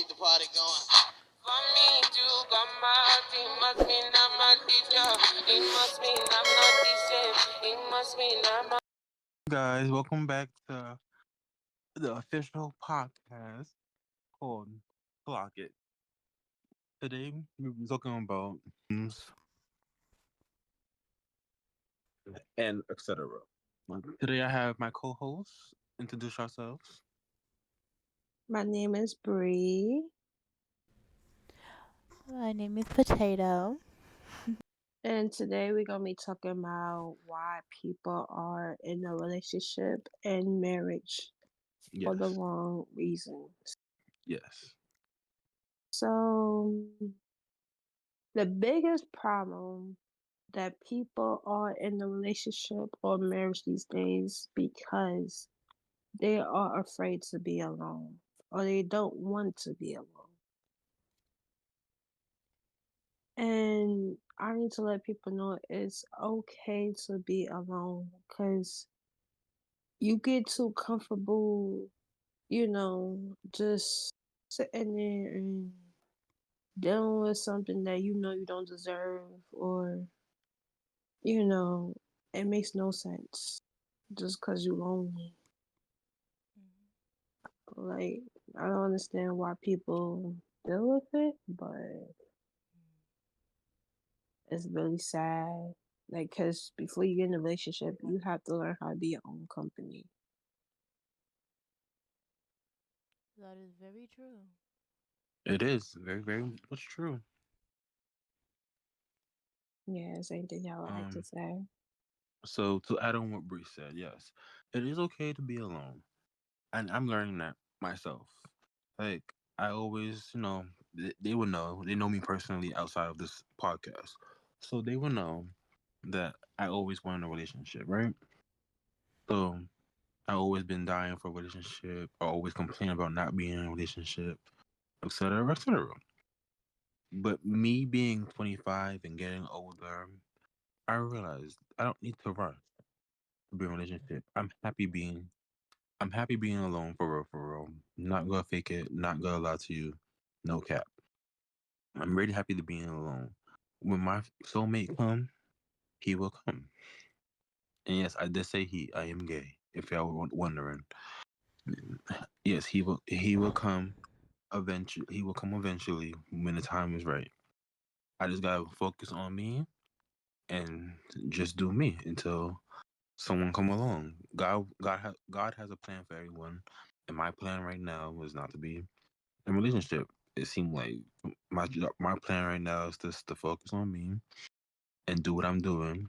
keep the party going. For me to come out, it must mean I'm not teacher. It must mean I'm not decent. It must mean I'm not. Guys, welcome back to the official podcast called Clockit. Today we'll be talking about and etc. Today I have my co-hosts introduce ourselves. My name is Bree, My name is Potato. and today we're gonna be talking about why people are in a relationship and marriage for the Yes, wrong reasons. yes, So, the biggest problem that people are in a relationship or marriage these days because they are afraid to be alone or they don't want to be alone. And I need to let people know it's okay to be alone because you get too comfortable, just sitting there and dealing with something that you know you don't deserve, or, you know, it makes no sense just because you're lonely. Like, I don't understand why people deal with it, but it's really sad. Like, because before you get in a relationship, you have to learn how to be your own company. That is very true. it is very, very much true. Yeah, same thing I would like to Um, say. so to add on what Bree said, yes, it is okay to be alone, and I'm learning that myself. Like I always, they would know. They know me personally outside of this podcast, so they would know that I always wanted a relationship, right? So I always been dying for a relationship. I always complain about not being in a relationship, etc., etc. But me being 25 and getting older, I realized I don't need to rush to be in a relationship. I'm happy being alone for real, for real. Not gonna fake it, not gonna lie to you. No cap. I'm really happy to be alone. When my soulmate come, he will come. And yes, I did say he. I am gay. If y'all were wondering, yes, he will come eventually. He will come eventually when the time is right. I just gotta focus on me and just do me until someone come along. God has a plan for everyone, and my plan right now is not to be in a relationship. It seemed like my plan right now is just to focus on me and do what I'm doing.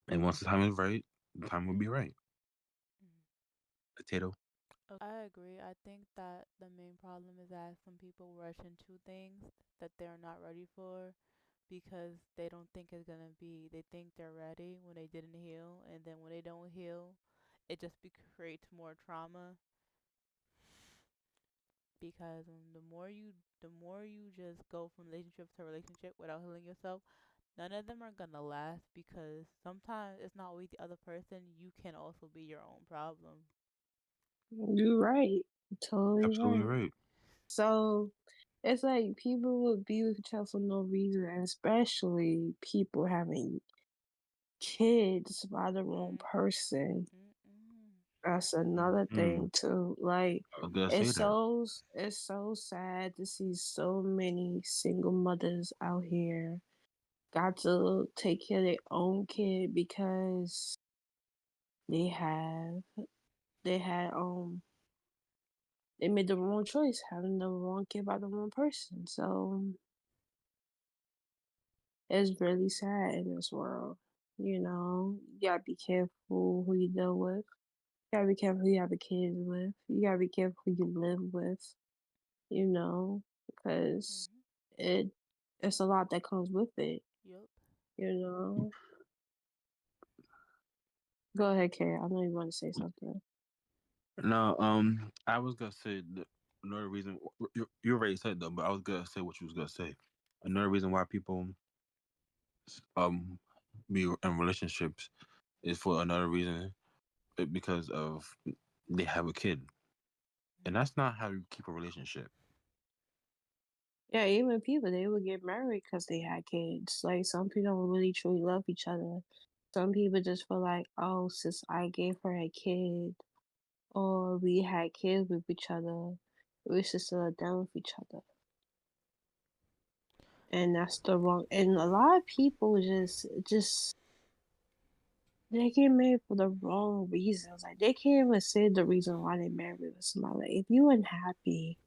And once the time is right, the time will be right. Potato. I agree. I think that the main problem is that some people rush into things that they're not ready for because they don't think it's gonna be. They think they're ready when they didn't heal, and then when they don't heal, it just creates more trauma because the more you just go from relationship to relationship without healing yourself, none of them are gonna last because sometimes it's not with the other person. You can also be your own problem. You're right. Totally Absolutely right. right. So it's like people will be with each other for no reason, and especially people having kids by the wrong Mm, person. mm, mm. That's another Mm, thing too. Like I was gonna say that. it's so sad to see so many single mothers out here got to take care of their own kid because they have they had they made the wrong choice having the wrong kid by the wrong person. So it's really sad in this world. You gotta be careful who you deal with. You gotta be careful who you have a kid with. You gotta be careful who you live with, because Mhm. it it's a lot that comes with it, Yup. you know. Go ahead, Kay. I know you want to say something. No, I was gonna say another reason you already said though, but I was gonna say what you was gonna say. Another reason why people um be in relationships is for another reason because of they have a kid, and Mhm. that's not how you keep a relationship. Yeah, even people they would get married because they had kids. Like some people don't really truly love each other. Some people just feel like, oh, since I gave her a kid or we had kids with each other, we should settle down with each other. And that's the wrong. And a lot of people just they get married for the wrong reasons. Like they can't even say the reason why they married with somebody. Like if you unhappy,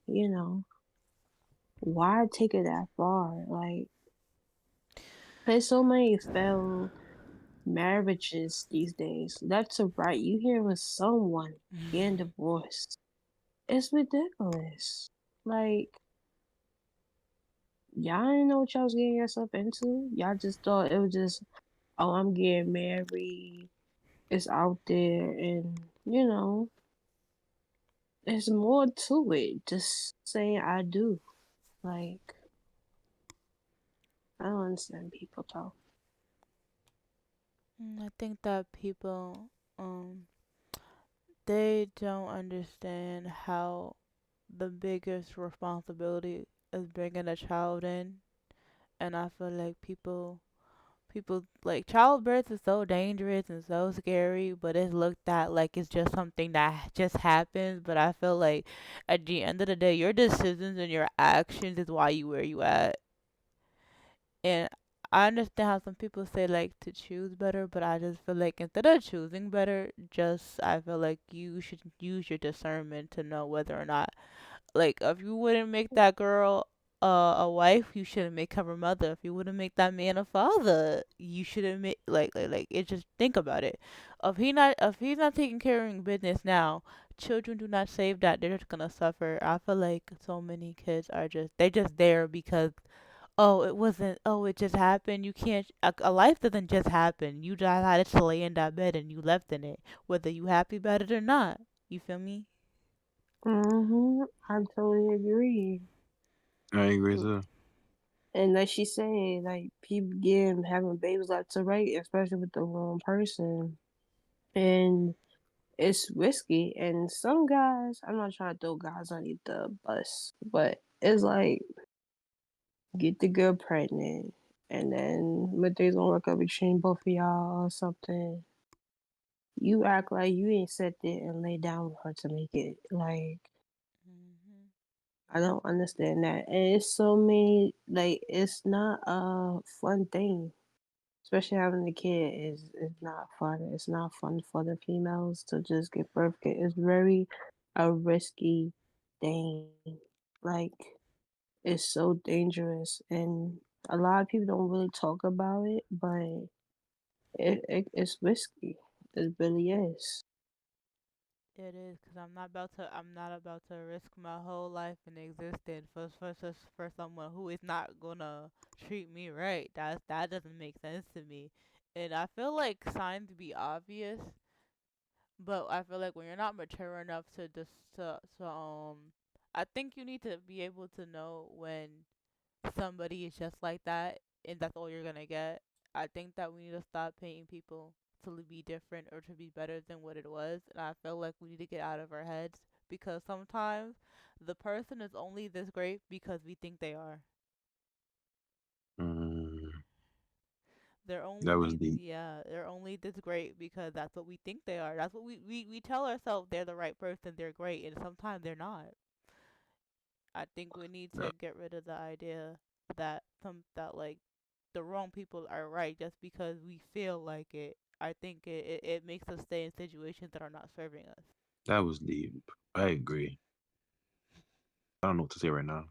why take it that far? Like there's so many failed marriages these days. Left to right, you hearing someone getting divorced. It's ridiculous. Like y'all didn't know what y'all was getting yourself into. Y'all just thought it was just, oh, I'm getting married. It's out there, and there's more to it. Just saying I do. Like I don't understand people talk. I think that people, they don't understand how the biggest responsibility is bringing a child in, and I feel like people like childbirth is so dangerous and so scary, but it's looked at like it's just something that just happens. But I feel like at the end of the day, your decisions and your actions is why you where you at. And I understand how some people say like to choose better, but I just feel like instead of choosing better, just I feel like you should use your discernment to know whether or not, like, if you wouldn't make that girl a wife, you shouldn't make her a mother. If you wouldn't make that man a father, you shouldn't make like it. Just think about it. If he's not taking care of business now, children do not save that. They're just gonna suffer. I feel like so many kids are just there because oh, it wasn't, oh, it just happened. You can't, a life doesn't just happen. You decided to lay in that bed and you left in it, whether you happy about it or not. You feel me? I totally agree. I agree too. And like she said, like people getting having babies left to right, especially with the wrong person. And it's risky. And some guys, I'm not trying to throw guys underneath the bus, but it's like get the girl pregnant, and then when things don't work out between both of y'all or something, you act like you ain't sat there and lay down with her to make it. Like Hmm. I don't understand that. And it's so many like it's not a fun thing. Especially having a kid is not fun. It's not fun for the females to just give birth. It's very a risky thing. Like it's so dangerous, and a lot of people don't really talk about it, but it's risky. It really is. It is, because I'm not about to risk my whole life and existence for someone who is not gonna treat me right. That doesn't make sense to me. And I feel like signs be obvious, but I feel like when you're not mature enough to just I think you need to be able to know when somebody is just like that and that's all you're gonna get. I think that we need to stop painting people to be different or to be better than what it was, and I feel like we need to get out of our heads because sometimes the person is only this great because we think they are. Mm, They're that was only, deep. yeah, they're only this great because that's what we think they are. That's what we tell ourselves they're the right person, they're great, and sometimes they're not. I think we need Uh, to get rid of the idea that like the wrong people are right just because we feel like it. I think it makes us stay in situations that are not serving us. that was deep. I agree. I don't know what to say right now.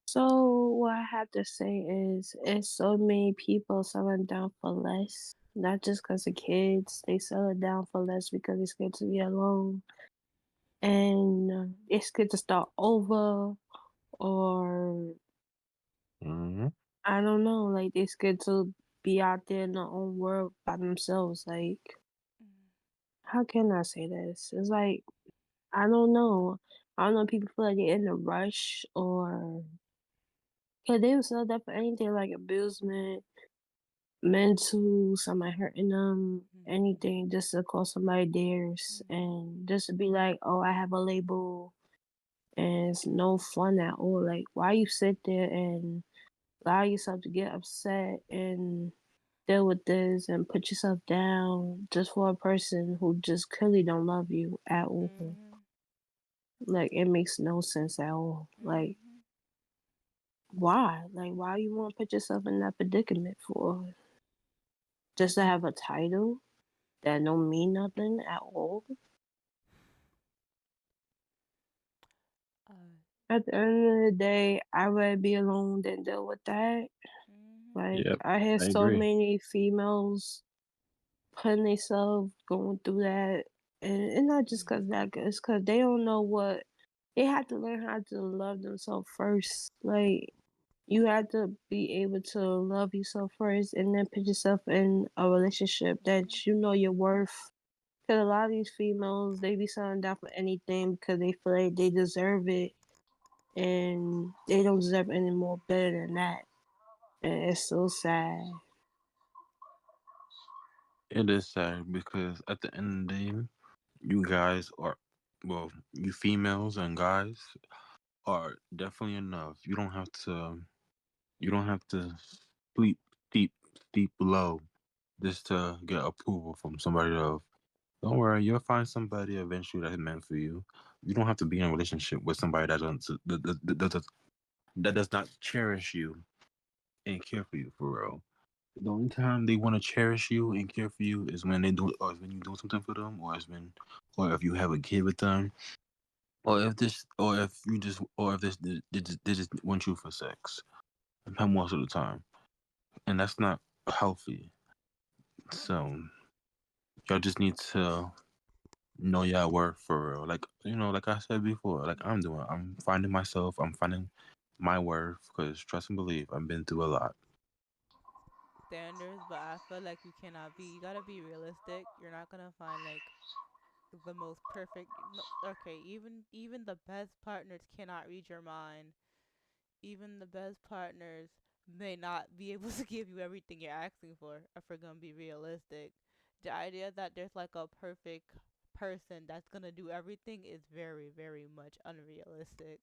So what I have to say is, it's so many people selling down for less. Not just because of kids, they sell it down for less because they're scared to be alone, and they're scared to start over, or Hmm. I don't know, like they scared to be out there in their own world by themselves. Like, how can I say this? It's like I don't know. I don't know. People feel like they're in a rush, or yeah, they would sell that for anything like abusement, mental, somebody hurting them, Mhm. anything just to call somebody theirs, Mhm. and just to be like, oh, I have a label, and it's no fun at all. Like, why you sit there and allow yourself to get upset and deal with this and put yourself down just for a person who just clearly don't love you at all? Mhm. Like, it makes no sense at all. Like, Mhm. why? Like, why you want to put yourself in that predicament for? Just to have a title that don't mean nothing at all? Uh. At the end of the day, I'd rather be alone than deal with that. Mhm. Like, Yep, I hear I so agree. many females putting themselves going through that, and it's not just cause that, it's cause they don't know what they have to learn how to love themselves first. Like, you have to be able to love yourself first, and then put yourself in a relationship Mhm. that you know your worth. Cause a lot of these females, they be signing down for anything because they feel like they deserve it, and they don't deserve any more better than that. And it's so sad. It is sad because at the end of the day, you guys are, well, you females and guys are definitely enough. You don't have to sleep deep, deep below just to get approval from somebody else. Don't worry, you'll find somebody eventually that's meant for you. You don't have to be in a relationship with somebody that does not cherish you and care for you for real. The only time they want to cherish you and care for you is when they do, or is when you do something for them, or is when, or if you have a kid with them, or if this, or if you just, or if this, they just want you for sex. Most of the time, and that's not healthy. So y'all just need to know your worth for real. Like like I said before, like I'm doing. I'm finding myself. I'm finding my worth because trust and believe. I've been through a lot. Standards, but I feel like you cannot be. You gotta be realistic. You're not gonna find like the most perfect. No, okay, even the best partners cannot read your mind. Even the best partners may not be able to give you everything you're asking for if we're gonna be realistic. The idea that there's like a perfect person that's gonna do everything is very, very much unrealistic.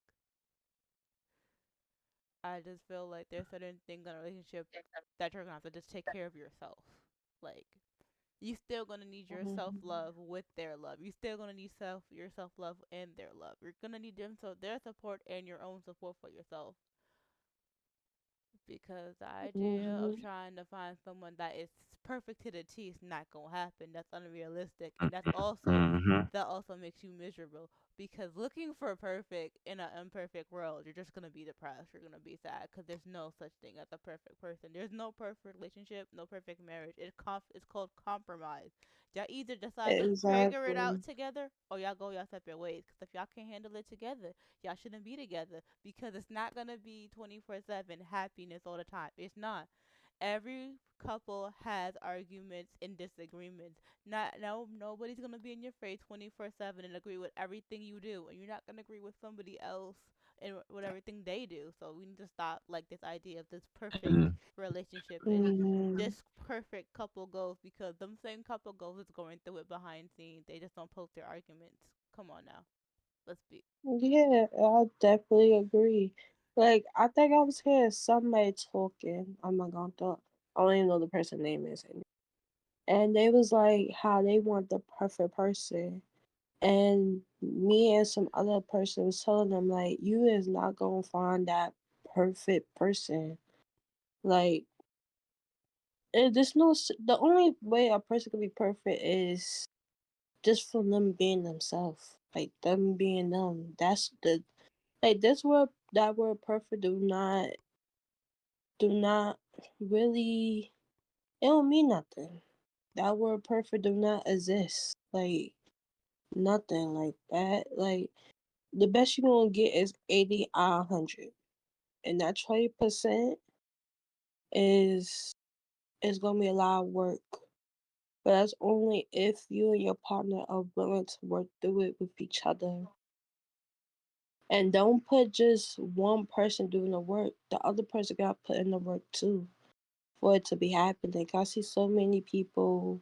I just feel like there's certain things in a relationship that you're gonna have to just take care of yourself. Like, you still gonna need your self Mhm. love with their love. You still gonna need your self love and their love. You're gonna need them, so their support and your own support for yourself. Because the idea of Mhm. trying to find someone that is perfect to the T is not gonna happen. That's unrealistic, and Mm-hmm. that also makes you miserable. Because looking for perfect in an imperfect world, you're just gonna be depressed. You're gonna be sad because there's no such thing as a perfect person. There's no perfect relationship, no perfect marriage. It's called compromise. Y'all either decide to figure it out Exactly. together, or y'all go y'all separate ways. Because if y'all can't handle it together, y'all shouldn't be together, because it's not gonna be 24/7 happiness all the time. It's not. Every couple has arguments and disagreements. Not no Nobody's gonna be in your face 24/7 and agree with everything you do, and you're not gonna agree with somebody else and with everything they do. So we need to stop like this idea of this perfect And relationship and Mhm. this perfect couple goals, because them same couple goals is going through it behind scenes. They just don't post their arguments. Come on now, let's be. Yeah, I definitely agree. Like, I think I was hearing somebody talking. I'm not gonna talk. I don't even know the person's name is. And they was like how they want the perfect person. And me and some other person was telling them like you is not gonna find that perfect person. Like, there's no the only way a person can be perfect is just from them being themselves. Like them being them. That's the like this word that word perfect do not really it don't mean nothing. That word perfect do not exist. Like nothing like that. Like the best you're gonna get is 80 out of 100, and that 20% is gonna be a lot of work. But that's only if you and your partner are willing to work through it with each other. And don't put just one person doing the work. The other person got to put in the work too for it to be happening. I see so many people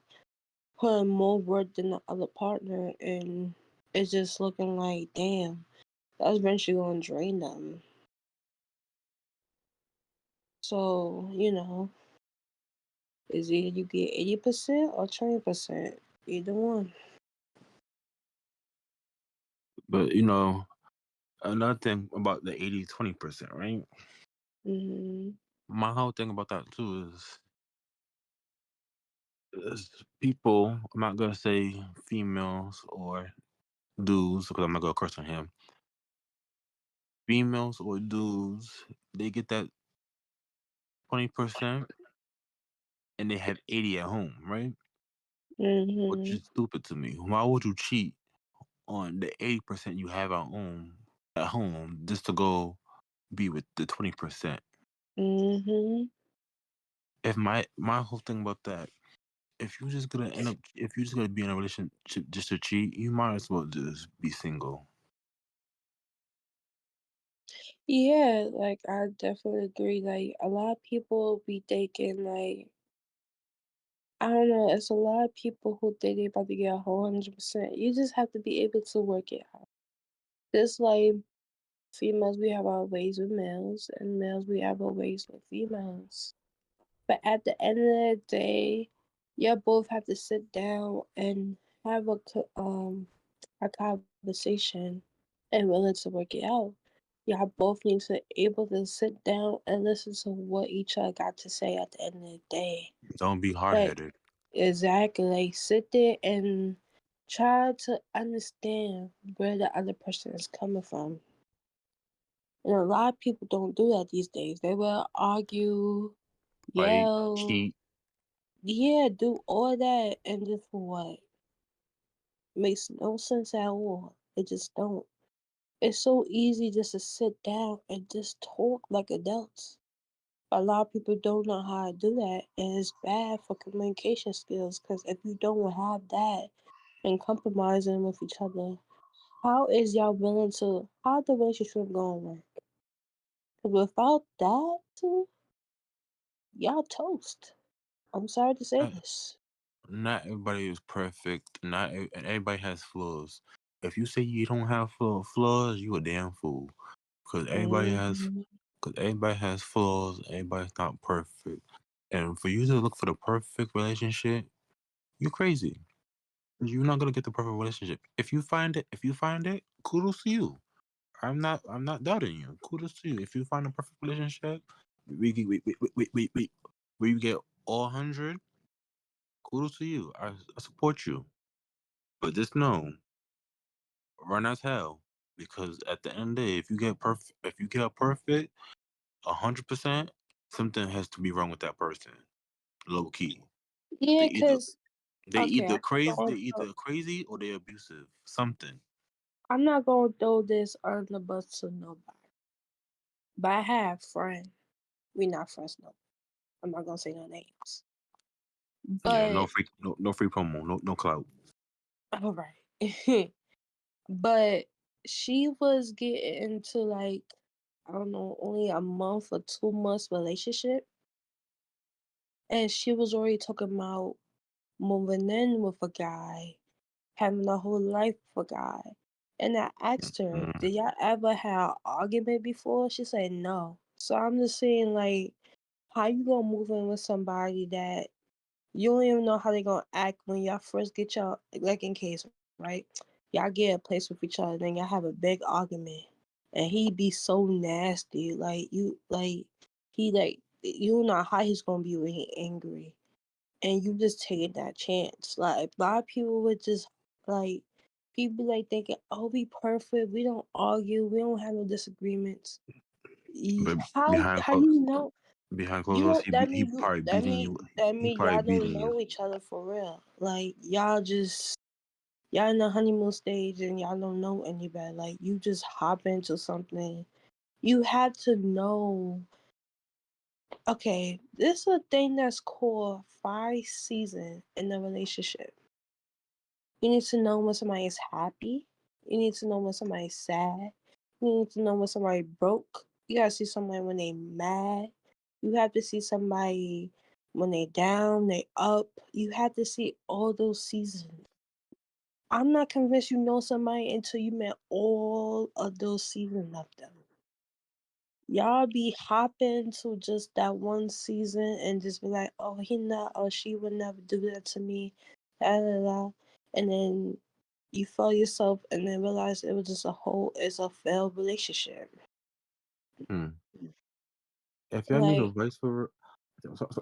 putting more work than the other partner, and it's just looking like, damn. that's eventually gonna drain them. So, is either you get 80% or 20%. Either one. But another thing about the 80-20%, right? Mhm. My whole thing about that too is people. I'm not gonna say females or dudes because I'm not gonna curse on him. Females or dudes, they get that 20% and they have 80 at home, right? Which Mhm. is stupid to me. Why would you cheat on the 80% you have at home just to go be with the 20%? Mhm. If my whole thing about that, if you're just gonna be in a relationship just to cheat, you might as well just be single. Yeah, like I definitely agree. Like a lot of people be thinking like I don't know, it's a lot of people who think they about to get a whole 100%. You just have to be able to work it out. Just like females, we have our ways with males, and males, we have our ways with females. But at the end of the day, y'all both have to sit down and have a conversation and willing to work it out. Y'all both need to able to sit down and listen to what each other got to say at the end of the day. Don't be hard Like headed. exactly, like sit there and try to understand where the other person is coming from. And a lot of people don't do that these days. They will argue, Fight, yell, cheat. yeah, do all that, and just for what? Makes no sense at all. It just don't. It's so easy just to sit down and just talk like adults. A lot of people don't know how to do that, and it's bad for communication skills. Because if you don't have that and compromising with each other, how is y'all willing to? How the relationship gonna work? 'Cause without that, y'all toast. I'm sorry to say Not, this. not everybody is perfect. And everybody has flaws. If you say you don't have flaws, you a damn fool. Because everybody has, Hmm. because everybody has flaws. Everybody's not perfect. And for you to look for the perfect relationship, you're crazy. You're not gonna get the perfect relationship. If you find it, kudos to you. I'm not doubting you. Kudos to you. If you find a perfect relationship, where you get all 100, kudos to you. I support you. But just know, run as hell. Because at the end of the day, if you get a perfect 100%, something has to be wrong with that person. Low key. They Yeah, either cause they okay, either crazy they either crazy or they abusive. Something. I'm not gonna throw this under the bus to nobody, but I have friends. We not friends no. I'm not gonna say no names, Yeah, no but free no free promo, no clout. all right. But she was getting into like I don't know, only a month or 2 months relationship, and she was already talking about moving in with a guy, having a whole life with a guy. And I asked her, Mm, did y'all ever have an argument before? She said no. So I'm just saying, like, how you gonna move in with somebody that you don't even know how they gonna act when y'all first get y'all like in case, right? Y'all get a place with each other, then y'all have a big argument. And he be so nasty. You don't know how he's gonna be when he angry and you just taking that chance. Like a lot of people would just like people like thinking, "Oh, we perfect. We don't argue. We don't have no disagreements." but How behind how closed you know behind closed you doors, don't that he mean you probably beating you. that He mean probably y'all beating don't you. know each other for real. Like y'all in the honeymoon stage and y'all don't know any better. Like you just hop into something. You have to know. Okay, this is a thing that's called 5 seasons in a relationship. You need to know when somebody is happy. You need to know when somebody's sad. You need to know when somebody broke. You gotta see somebody when they mad. You have to see somebody when they down, they up. You have to see all those seasons. I'm not convinced you know somebody until you met all of those seasons of them. Y'all be hopping to just that one season and just be like, oh, he not, or she would never do that to me, da da da. And then you feel yourself and then realize it was just it's a failed relationship. Hmm. If y'all need Like, advice for,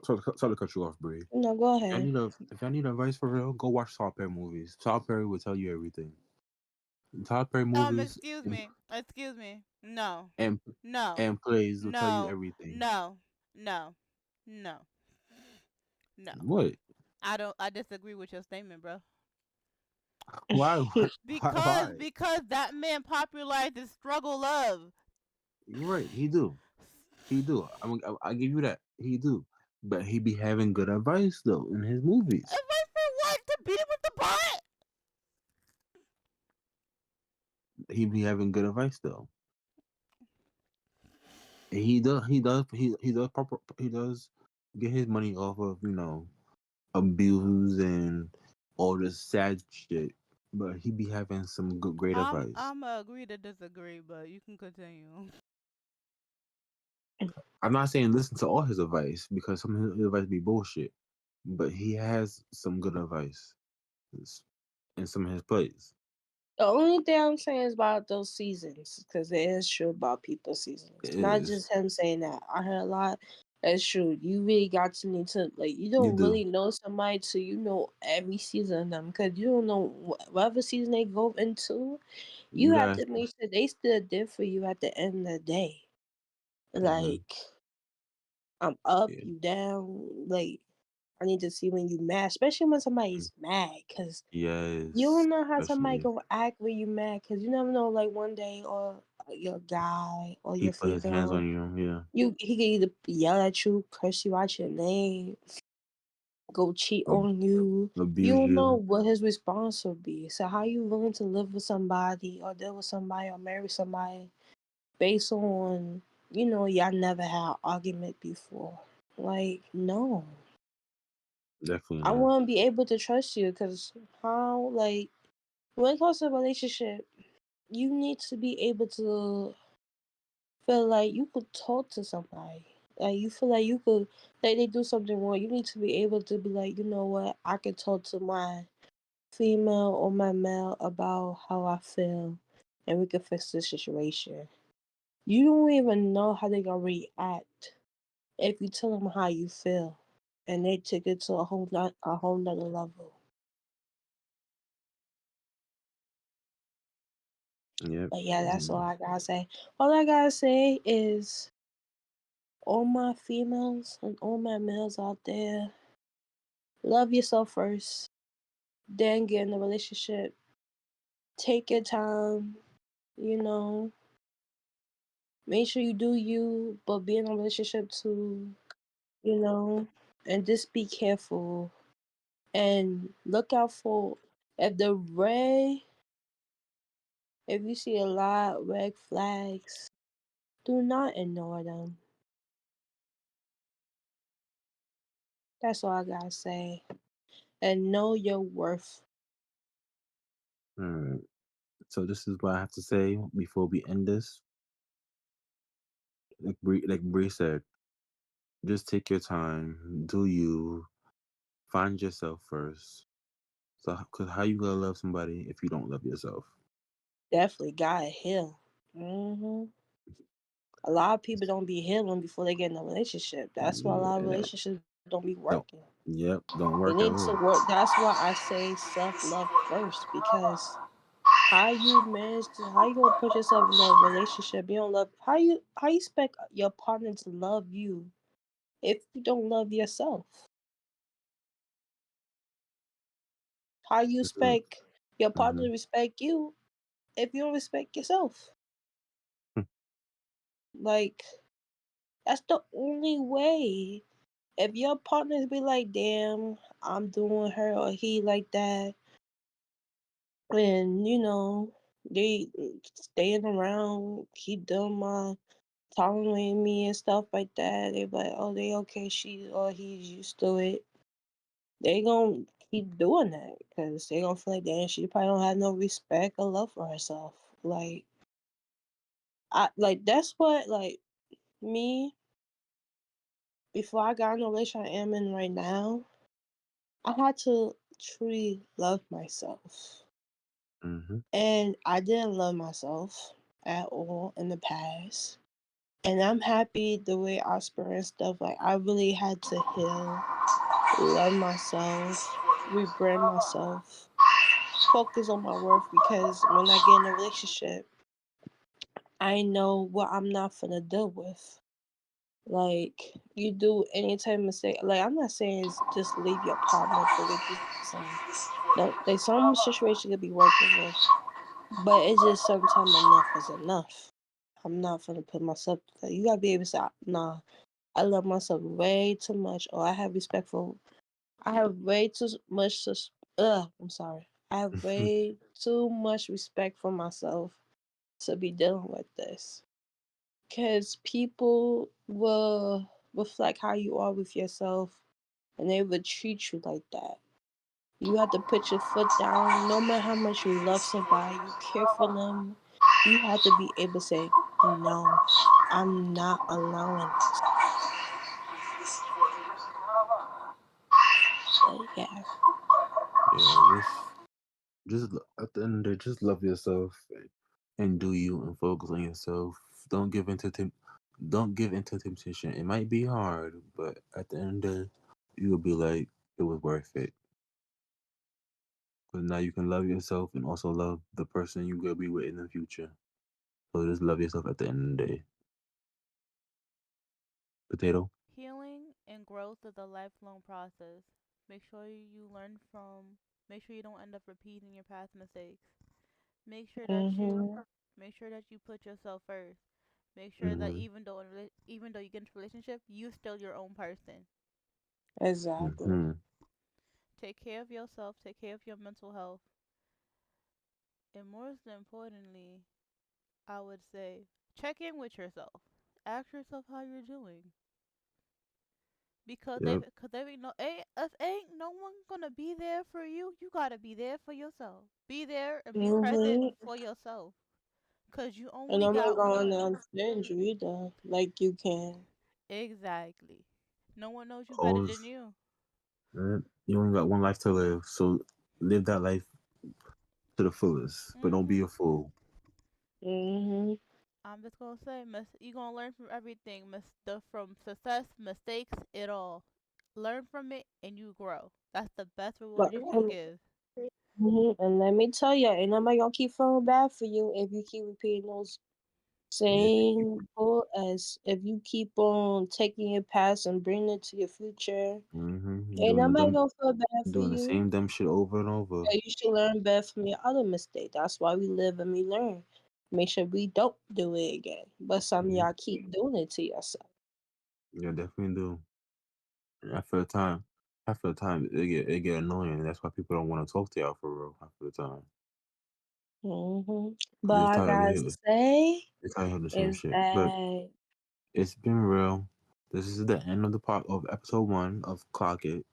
sorry to cut you off, Brie. no, go If y'all ahead. need a, if y'all need advice for real, go watch Tyler Perry movies. Tyler Perry will tell you everything. Tyler Perry movies Excuse me. Excuse me. No. and No. and plays will tell you No. everything. No. No. No. No. What? I disagree with your statement, bro. Why? Because Why? because that man popularized the struggle love. You're right. He do. He do. I give you that. He do. But he be having good advice though in his movies. Advice for what? To beat with the butt? He be having good advice though. And he does get his money off of, abuse and all this sad shit. But he be having some good great advice. I'm agree to disagree, but you can continue. I'm not saying listen to all his advice because some of his advice be bullshit. But he has some good advice in some of his plays. The only thing I'm saying is about those seasons, because it is true about people's It seasons. Not is. just him saying that. I heard a lot. That's true. You really got to need to, like, you You don't do. really know somebody till you know every season of them, because you don't know whatever season they go into. You You have guys. to make sure they still there for you at the end of the day. Hmm. Like, I'm up, Yeah. you down. Like, I need to see when you mad, especially when somebody's mad, because you Yes. don't know how somebody Especially gonna act when you mad, cause you never know. Like one day, or your guy or he your put his hands female, on you. Yeah. he can either yell at you, curse you out your name, go cheat Ab- on you. You abuse don't know you. what his response will be. So how you willing to live with somebody or deal with somebody or marry somebody based on y'all never had an argument before? Like no, Definitely I not. want to be able to trust you, cause how like when it comes to a relationship you need to be able to feel like you could talk to somebody. Like you feel like you could, like they do something wrong. You need to be able to be like, you know what, I could talk to my female or my male about how I feel, and we could fix the situation. You don't even know how they gonna react if you tell them how you feel, and they take it to a whole nother level. Yep. But yeah, that's all Mm. I gotta say. All I gotta say is all my females and all my males out there, love yourself first, then get in a relationship. Take your time, you know, make sure you do you, but be in a relationship too, you know, and just be careful and look out for if the red, if you see a lot of red flags, do not ignore them. That's all I gotta say. And know your worth. All right. So this is what I have to say before we end this. Like Bree said, just take your time, do you, find yourself first. So, cause how you gonna love somebody if you don't love yourself? Definitely gotta heal. A lot of people don't be healing before they get in a relationship. That's why a lot of Yeah. relationships don't be working. Don't. Yep. Don't They work need at to all. work. That's why I say self love first, because how you gonna put yourself in a relationship you don't love? How you expect your partner to love you if you don't love yourself? How you Mhm. expect your partner to Mhm. respect you if you don't respect yourself? Like that's the only way. If your partners be like, damn, I'm doing her or he like that, and they staying around, keep doing my tolerating me and stuff like that. They be like, oh, they okay, she or he's used to it. They gon' keep doing that because they gonna feel like, damn, she probably don't have no respect or love for herself. Like, I like that's what like me before I got in the relationship I am in right now. I had to truly love myself, Mhm. and I didn't love myself at all in the past. And I'm happy the way I experienced stuff. Like I really had to heal, love myself, rebrand myself, focus on my worth because when I get in a relationship, I know what I'm not gonna deal with. Like you do any type of mistake. Like I'm not saying it's just leave your partner for what you're saying. No, there's some situation you could be working with, but it's just sometimes enough is enough. I'm not gonna put myself. You gotta be able to say, nah, I love myself way too much, or I have respect for. I have way too much. I'm sorry. I have way too much respect for myself to be dealing with this. Cause people will reflect how you are with yourself, and they will treat you like that. You have to put your foot down. No matter how much you love somebody, you care for them. You have to be able to say, no, I'm not allowing this. But yeah. Yeah, at the end of the day, just love yourself and do you and focus on yourself. Don't give into don't give into temptation. It might be hard, but at the end of the day, you will be like it was worth it. Because now you can love yourself and also love the person you will be with in the future. So just love yourself at the end of the day. Potato. Healing and growth is a lifelong process. Make sure you learn from, make sure you don't end up repeating your past mistakes. Make sure that you Mhm. make sure that you put yourself first. Make sure that Mhm. even though you get into a relationship, you still your own person. Exactly. Mhm. Take care of yourself, take care of your mental health, and most importantly, I would say check in with yourself. Ask yourself how you're doing. Yep. Cause they ain't no if ain't no one gonna be there for you, you gotta be there for yourself. Be there and be present Mhm. for yourself. Cause you And only I'm not got going to one. understand you either, like you can. Exactly. No one knows you better than Always. you. You only got one life to live, so live that life to the fullest. But don't be a Mhm. fool. Mhm. I'm just gonna say, you gonna learn from everything, from success, mistakes, it all. Learn from it and you grow. That's the best But reward you can give. and let me tell you, ain't nobody gonna keep feeling bad for you if you keep repeating those Yeah. same bull as if you keep on taking your past and bringing it to your future. Ain't Doing the nobody dumb, gonna feel bad for doing the you. same dumb shit over and over. Yeah, you should learn better from your other mistake. That's why we live and we learn. Make sure we don't do it again. But some of Yeah, y'all keep doing it to yourself. yeah, definitely do. And after the time, it get annoying. That's why people don't want to talk to y'all for real after the time, But because I gotta say they're tired of the same is shit. But that it's been real. This is the end of the part of episode 1 of Clock It.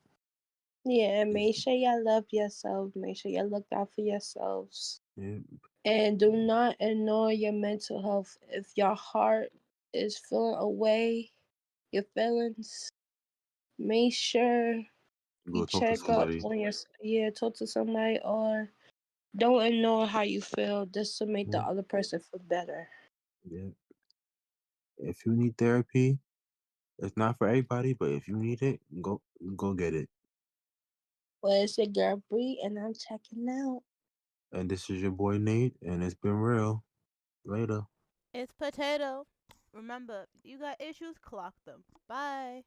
yeah, It's, make sure y'all love yourself. Make sure y'all look out for yourselves. yeah, And do not ignore your mental health. If your heart is feeling away, your feelings, make sure you go talk to check up somebody. on your yeah, talk to somebody or don't ignore how you feel just to make the Yeah, other person feel better. yeah. If you need therapy, it's not for everybody, but if you need it, go get it. Well, it's your girl Bree, and I'm checking out. And this is your boy Nate, and it's been real. Later. It's potato. Remember, you got issues, clock them. Bye.